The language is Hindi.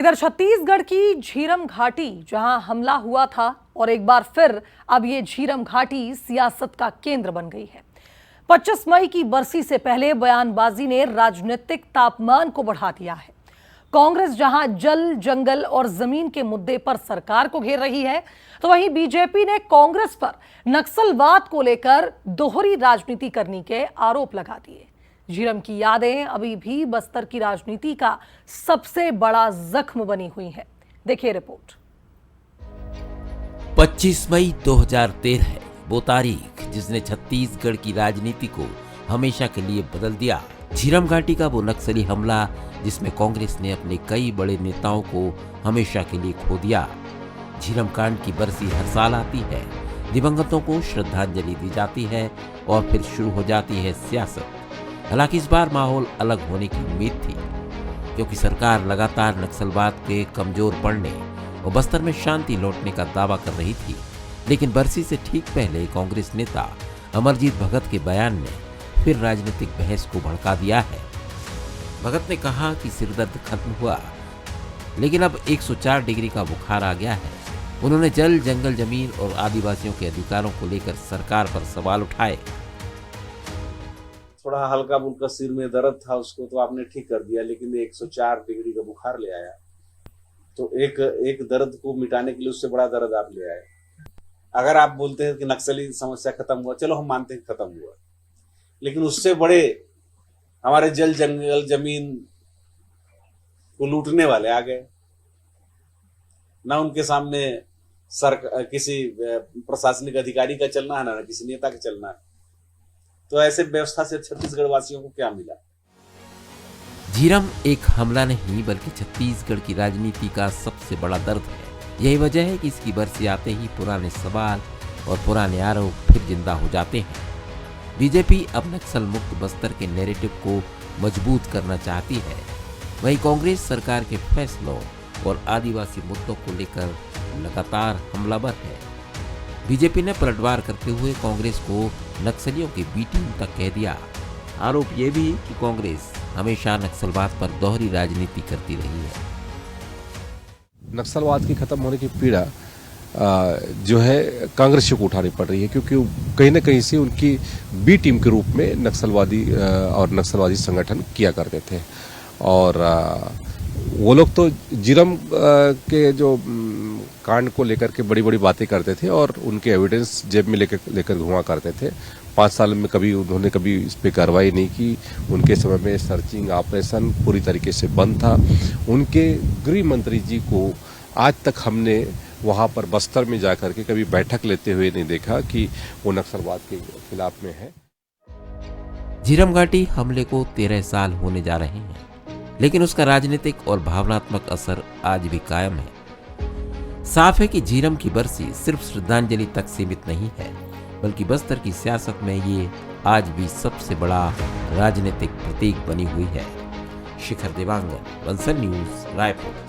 इधर छत्तीसगढ़ की झीरम घाटी जहां हमला हुआ था और एक बार फिर अब ये झीरम घाटी सियासत का केंद्र बन गई है। 25 मई की बरसी से पहले बयानबाजी ने राजनीतिक तापमान को बढ़ा दिया है। कांग्रेस जहां जल, जंगल और जमीन के मुद्दे पर सरकार को घेर रही है, तो वहीं बीजेपी ने कांग्रेस पर नक्सलवाद को लेकर दोहरी राजनीति करने के आरोप लगा दिए। झीरम की यादें अभी भी बस्तर की राजनीति का सबसे बड़ा जख्म बनी हुई है। देखिए रिपोर्ट। 25 मई 2013 है वो तारीख जिसने छत्तीसगढ़ की राजनीति को हमेशा के लिए बदल दिया। झीरम घाटी का वो नक्सली हमला जिसमें कांग्रेस ने अपने कई बड़े नेताओं को हमेशा के लिए खो दिया। झीरम कांड की बरसी हर साल आती है, दिवंगतों को श्रद्धांजलि दी जाती है और फिर शुरू हो जाती है सियासत। हालांकि इस बार माहौल अलग होने की उम्मीद थी, क्योंकि सरकार लगातार नक्सलवाद के कमजोर पड़ने और बस्तर में शांति लौटने का दावा कर रही थी। लेकिन बरसी से ठीक पहले कांग्रेस नेता अमरजीत भगत के बयान ने फिर राजनीतिक बहस को भड़का दिया है। भगत ने कहा कि सिरदर्द खत्म हुआ, लेकिन अब 104 डिग्री का बुखार आ गया है। उन्होंने जल, जंगल, जमीन और आदिवासियों के अधिकारों को लेकर सरकार पर सवाल उठाए। थोड़ा हल्का बुल्का सिर में दर्द था, उसको तो आपने ठीक कर दिया, लेकिन 104 डिग्री का बुखार ले आया। तो एक दर्द को मिटाने के लिए उससे बड़ा दर्द आप ले आए। अगर आप बोलते हैं कि नक्सली समस्या खत्म हुआ, चलो हम मानते हैं खत्म हुआ, लेकिन उससे बड़े हमारे जल, जंगल, जमीन को लूटने वाले आ गए ना। उनके सामने किसी प्रशासनिक अधिकारी का चलना है, ना किसी नेता का चलना है। तो ऐसे व्यवस्था से छत्तीसगढ़ वासियों को क्या मिला? झीरम एक हमला नहीं, बल्कि छत्तीसगढ़ की राजनीति का सबसे बड़ा दर्द है। यही वजह है कि इसकी बरसी आते ही पुराने सवाल और पुराने आरोप फिर जिंदा हो जाते हैं। बीजेपी अब नक्सल मुक्त बस्तर के नैरेटिव को मजबूत करना चाहती है, वहीं कांग्रेस सरकार के फैसलों और आदिवासी मुद्दों को लेकर लगातार हमलावर है। बीजेपी ने पलटवार करते हुए कांग्रेस को नक्सलियों की बी टीम तक कह दिया। आरोप ये भी कि कांग्रेस हमेशा नक्सलवाद पर दोहरी राजनीति करती रही है। नक्सलवाद की खत्म होने की पीड़ा जो है कांग्रेस को उठानी पड़ रही है, क्योंकि कहीं न कहीं से उनकी बी टीम के रूप में नक्सलवादी संगठन किया करते थे। और वो लोग तो झीरम के जो कांड को लेकर के बड़ी बड़ी बातें करते थे और उनके एविडेंस जेब में लेकर घुमा करते थे। 5 साल में उन्होंने कभी इस पे कार्रवाई नहीं की। उनके समय में सर्चिंग ऑपरेशन पूरी तरीके से बंद था। उनके गृह मंत्री जी को आज तक हमने वहां पर बस्तर में जाकर के कभी बैठक लेते हुए नहीं देखा कि वो नक्सलवाद के खिलाफ में है। झीरम घाटी हमले को 13 साल होने जा रहे हैं, लेकिन उसका राजनीतिक और भावनात्मक असर आज भी कायम है। साफ है कि झीरम की बरसी सिर्फ श्रद्धांजलि तक सीमित नहीं है, बल्कि बस्तर की सियासत में ये आज भी सबसे बड़ा राजनीतिक प्रतीक बनी हुई है। शिखर देवांगन, बंसल न्यूज, रायपुर।